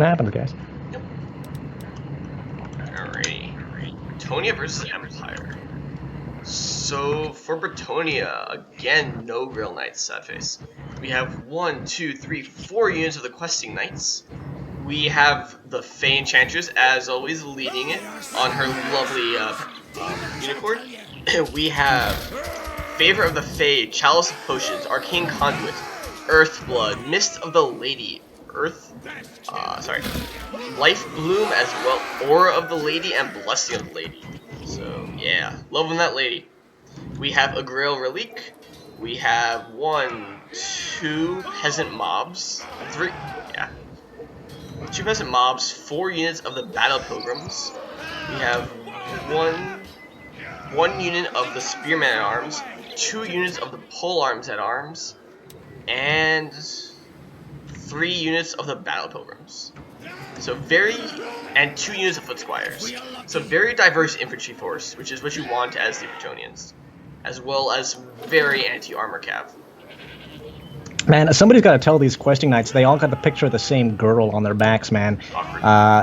happens, guys. Yep. Alright. Bretonnia versus Empire. So, for Bretonnia, again, no Grail Knights, sad face. We have 1, 2, 3, 4 units of the Questing Knights. We have the Fey Enchantress, as always, leading it on her lovely unicorn. We have Favor of the Fae, Chalice of Potions, Arcane Conduit, Earthblood, Mist of the Lady, Life Bloom as well, Aura of the Lady, and Blessing of the Lady. So, yeah, loving that lady. We have a Grail Relique. We have 2 Peasant Mobs. 2 Peasant Mobs, 4 units of the Battle Pilgrims. We have one unit of the Spearman at Arms, 2 units of the Pole Arms at Arms, and 3 units of the Battle Pilgrims. So and 2 units of Foot Squires. So very diverse infantry force, which is what you want as the Bretonians, as well as very anti-armor cav. Man, somebody's got to tell these Questing Knights they all got the picture of the same girl on their backs, man.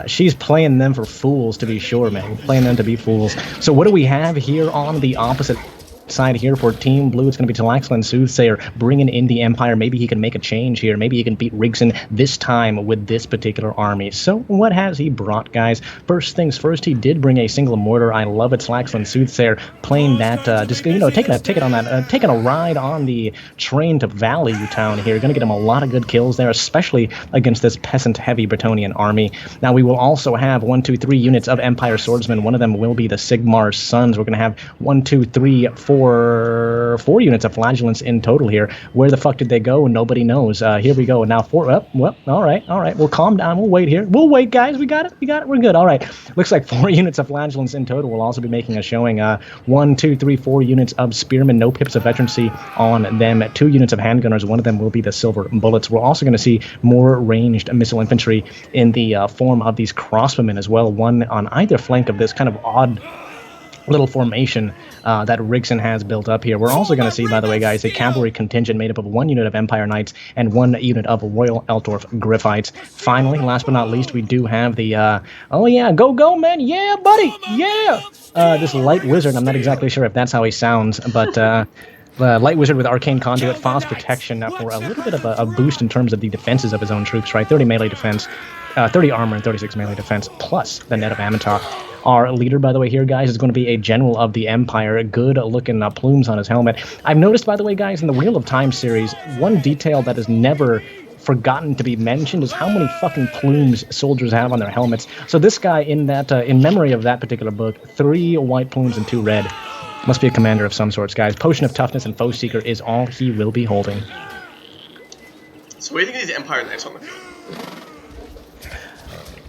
She's playing them for fools, to be sure, man. Playing them to be fools. So what do we have here on the opposite side here for Team Blue? It's going to be TlaxtlanSoothsayer bringing in the Empire. Maybe he can make a change here. Maybe he can beat Riggsen this time with this particular army. So what has he brought, guys? First things first, he did bring a single mortar. I love it. TlaxtlanSoothsayer playing that, taking a ride on the train to Value Town here. Going to get him a lot of good kills there, especially against this peasant-heavy Bretonian army. Now we will also have 1, 2, 3 units of Empire Swordsmen. One of them will be the Sigmar Sons. We're going to have 1, 2, 3, 4 units of Flagellants in total here. Where the fuck did they go? Nobody knows. Here we go. Now 4. Well, all right. We'll calm down. We'll wait here. We'll wait, guys. We got it. We're good. All right. Looks like 4 units of Flagellants in total will also be making a showing. 1, 2, 3, 4 units of Spearmen. No pips of veterancy on them. 2 units of Handgunners. One of them will be the Silver Bullets. We're also going to see more ranged missile infantry in the form of these crossbowmen as well. One on either flank of this kind of odd little formation that Riggsen has built up here. We're also going to see, by the way, guys, a cavalry contingent made up of 1 unit of Empire Knights and 1 unit of Royal Altdorf Griffites. Finally, last but not least, we do have the, oh yeah, go, man, yeah, buddy, yeah! This Light Wizard, I'm not exactly sure if that's how he sounds, but Light Wizard with Arcane Conduit, Fast Protection for a little bit of a boost in terms of the defenses of his own troops, right? 30 melee defense, 30 armor and 36 melee defense, plus the net of Amatoth. Our leader, by the way, here, guys, is going to be a general of the Empire. Good-looking plumes on his helmet. I've noticed, by the way, guys, in the Wheel of Time series, one detail that is never forgotten to be mentioned is how many fucking plumes soldiers have on their helmets. So this guy, in memory of that particular book, 3 white plumes and 2 red. Must be a commander of some sorts, guys. Potion of Toughness and Foe Seeker is all he will be holding. So what do you think of these Empire Knights on the field?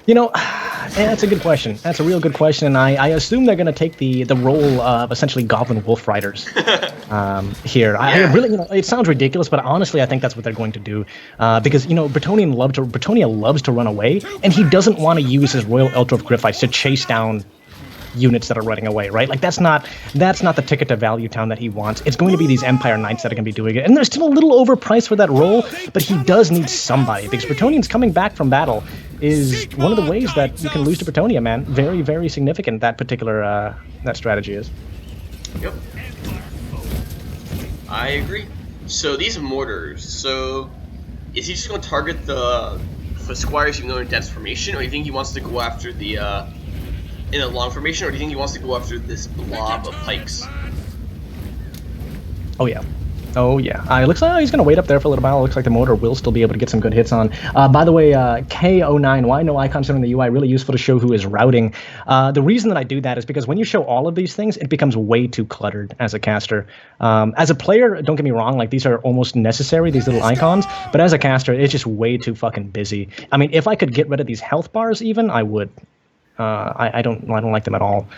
You know, that's a good question. That's a real good question, and I assume they're going to take the role of essentially Goblin Wolf Riders here. Yeah. I really, it sounds ridiculous, but honestly, I think that's what they're going to do because Bretonnia loves to run away, and he doesn't want to use his Royal Altdorf Griffites to chase down units that are running away, right? Like that's not the ticket to Value Town that he wants. It's going to be these Empire Knights that are going to be doing it, and they're still a little overpriced for that role, but he does need somebody because Bretonians coming back from battle is one of the ways that you can lose to Bretonnia, man. Very, very significant that particular that strategy is. Yep, I agree. So these mortars. So is he just going to target the squires even though in dense formation, or do you think he wants to go after the in a long formation, or do you think he wants to go after this blob of pikes? Oh yeah. It looks like he's going to wait up there for a little while. It looks like the mortar will still be able to get some good hits on. By the way, K09, why no icons showing the UI? Really useful to show who is routing. The reason that I do that is because when you show all of these things, it becomes way too cluttered as a caster. As a player, don't get me wrong, like these are almost necessary, these little icons, but as a caster, it's just way too fucking busy. I mean, if I could get rid of these health bars even, I would. I don't like them at all.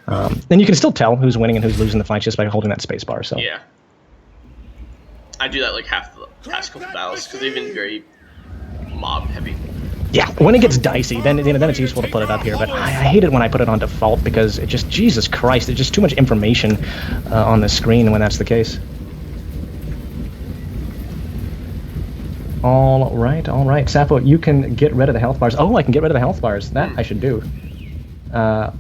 And you can still tell who's winning and who's losing the fight just by holding that space bar. So yeah, I do that like half the past couple battles because they've been very mob heavy. Yeah, when it gets dicey, then it's useful to put it up here. But I hate it when I put it on default because it just, Jesus Christ, it's just too much information on the screen when that's the case. All right. Sapho, you can get rid of the health bars. Oh, I can get rid of the health bars. That I should do.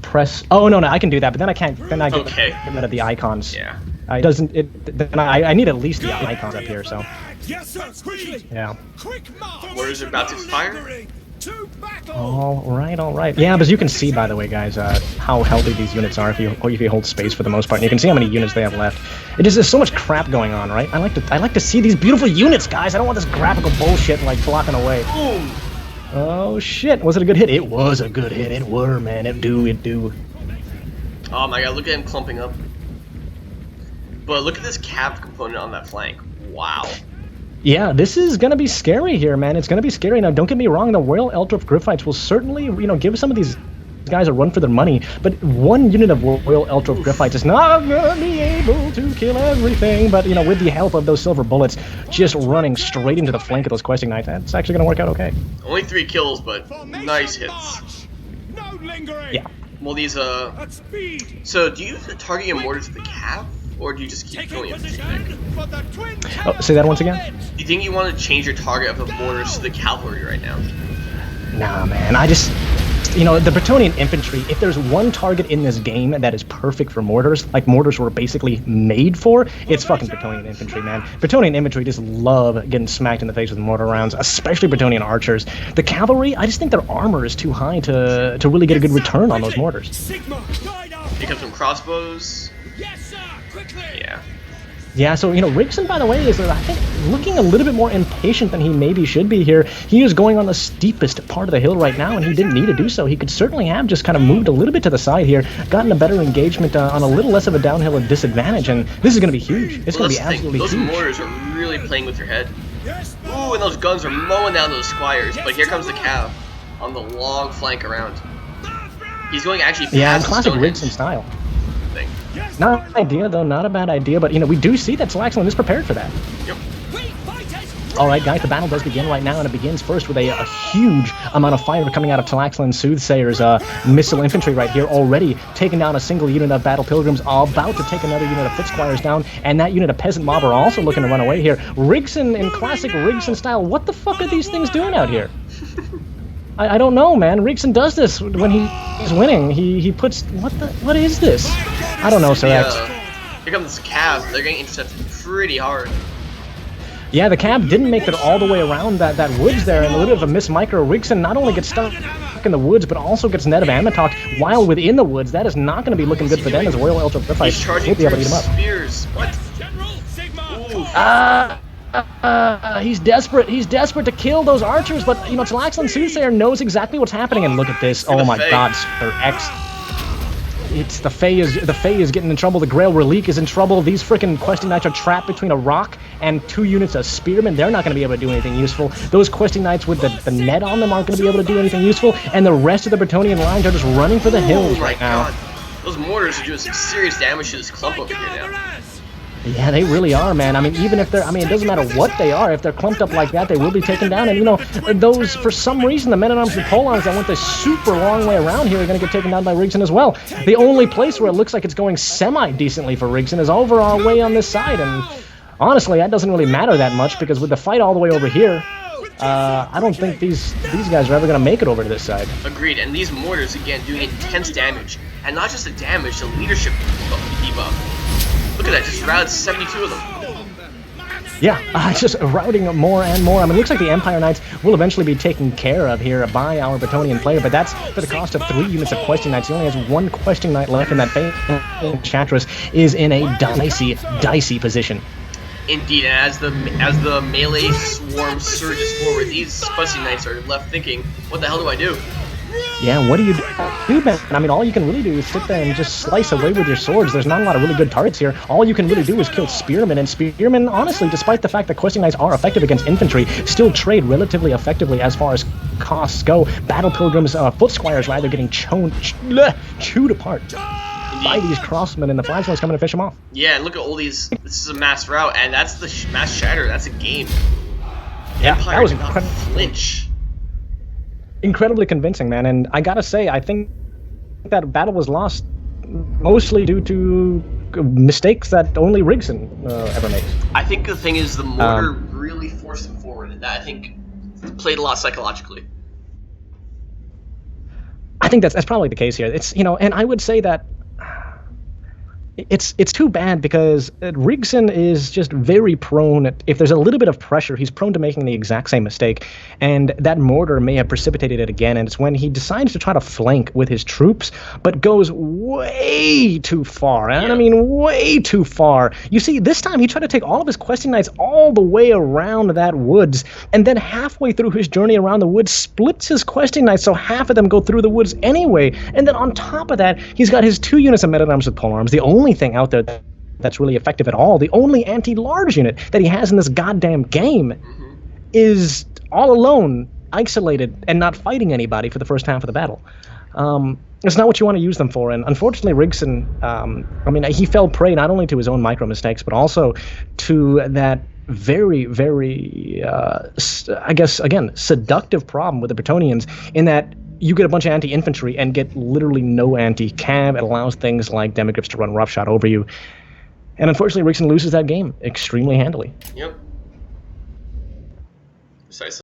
Press. Oh no, I can do that, but then I can't. Then I get rid of the icons. Yeah. It doesn't. Then I need at least the icons up here. So. Yeah. Mortars are about to fire. All right. Yeah, but you can see, by the way, guys, how healthy these units are if you hold space for the most part. And you can see how many units they have left. There's so much crap going on, right? I like to see these beautiful units, guys. I don't want this graphical bullshit like blocking away. Boom. Oh shit! Was it a good hit? It was a good hit. It were, man. It do. Oh my god! Look at him clumping up. But look at this cap component on that flank. Wow. Yeah, this is gonna be scary here, man. It's gonna be scary. Now, don't get me wrong. The Royal Eldritch Gryphites will certainly, give some of these guys a run for their money. But one unit of Royal Eldritch Gryphites is not gonna be able to kill everything. But with the help of those silver bullets, just running straight into the flank of those questing knights, that's actually gonna work out okay. Only 3 kills, but nice hits. Yeah. Well, these So, do you target your mortars with the cap? Or do you just keep going infantry pick? Oh, say that once again? Do you think you want to change your target of the mortars to the cavalry right now? Nah, man. I just... the Bretonnian infantry, if there's one target in this game that is perfect for mortars, like mortars were basically made for, it's fucking Bretonnian infantry, man. Bretonnian infantry just love getting smacked in the face with mortar rounds, especially Bretonnian archers. The cavalry, I just think their armor is too high to really get a good return on those mortars. Pick up some crossbows. Yeah. Yeah, so, Riggsen, by the way, is, I think, looking a little bit more impatient than he maybe should be here. He is going on the steepest part of the hill right now, and he didn't need to do so. He could certainly have just kind of moved a little bit to the side here, gotten a better engagement on a little less of a downhill of disadvantage, and this is going to be huge. It's going to be absolutely huge. Those mortars are really playing with your head. Ooh, and those guns are mowing down those squires, but here comes the cav on the long flank around. He's going actually past in classic Riggsen style. Not an idea, though, not a bad idea, but, we do see that Tlaxtlan is prepared for that. Yep. Alright, guys, the battle does begin right now, and it begins first with a huge amount of fire coming out of TlaxtlanSoothsayer's missile infantry right here, already taking down a single unit of Battle Pilgrims, about to take another unit of Foot Squires down, and that unit of Peasant Mob are also looking to run away here. Riggsen, in classic Riggsen style, what the fuck are these things doing out here? I don't know, man. Riggsen does this when he's winning. He puts... What is this? I don't know, SirEx. Here comes this cav. They're getting intercepted pretty hard. Yeah, the cab didn't make it all the way around that woods there, and a little bit of a miss micro. Riggsen not only gets stuck in the woods, but also gets net of amatox while within the woods. That is not going to be looking good for them as Royal Eldritch Gryphites will be able to eat him up. Spears. What? He's desperate. He's desperate to kill those archers, but TlaxtlanSoothsayer knows exactly what's happening. And look at this! Oh my God, SirEx. It's the Fae is getting in trouble. The Grail Relique is in trouble. These freaking questing knights are trapped between a rock and 2 units of spearmen. They're not going to be able to do anything useful. Those questing knights with the net on them aren't going to be able to do anything useful. And the rest of the Bretonnian lines are just running for the hills right now. Those mortars are doing some serious damage to this clump over here now. Yeah, they really are, man. I mean, even if they're... it doesn't matter what they are. If they're clumped up like that, they will be taken down. And, those, for some reason, the men-at-arms and polons that went the super long way around here are going to get taken down by Riggsen as well. The only place where it looks like it's going semi-decently for Riggsen is over our way on this side. And honestly, that doesn't really matter that much, because with the fight all the way over here, I don't think these guys are ever going to make it over to this side. Agreed. And these mortars, again, doing intense damage. And not just the damage, the leadership debuff. Look at that, just routed 72 of them. Yeah, just routing more and more. It looks like the Empire Knights will eventually be taken care of here by our Bretonnian player, but that's for the cost of 3 units of Questing Knights. He only has 1 Questing Knight left, and that Enchantress is in a dicey position. Indeed, and as the melee swarm surges forward, these Questing Knights are left thinking, what the hell do I do? Yeah, what do you do, man? All you can really do is sit there and just slice away with your swords. There's not a lot of really good targets here. All you can really do is kill spearmen, and spearmen, honestly, despite the fact that questing knights are effective against infantry, still trade relatively effectively as far as costs go. Battle pilgrims, foot squires, rather, getting chewed apart by these crossmen, and the flagsman's coming to fish them off. Yeah, and look at all these. This is a mass rout, and that's the mass shatter. That's a game. Yeah, Empire that was did not flinch. Incredibly convincing, man, and I gotta say, I think that battle was lost mostly due to mistakes that only Riggsen ever makes. I think the thing is the mortar really forced him forward. that I think played a lot psychologically. I think that's probably the case here. It's, you know, and I would say that it's too bad because Riggsen is just very prone. If there's a little bit of pressure, he's prone to making the exact same mistake, and that mortar may have precipitated it again. And it's when he decides to try to flank with his troops, but goes way too far. And I mean, way too far. You see, this time he tried to take all of his questing knights all the way around that woods, and then halfway through his journey around the woods, splits his questing knights so half of them go through the woods anyway. And then on top of that, he's got his 2 units of men-at-arms with polearms, the only thing out there that's really effective at all, the only anti-large unit that he has in this goddamn game, is all alone, isolated, and not fighting anybody for the first half of the battle. It's not what you want to use them for, and unfortunately Riggsen, I mean, he fell prey not only to his own micro mistakes, but also to that very, very, I guess, again, seductive problem with the Bretonnians, in that you get a bunch of anti-infantry and get literally no anti-cav. It allows things like demigrips to run roughshod over you. And unfortunately, Riggsen loses that game extremely handily. Yep. Precisely.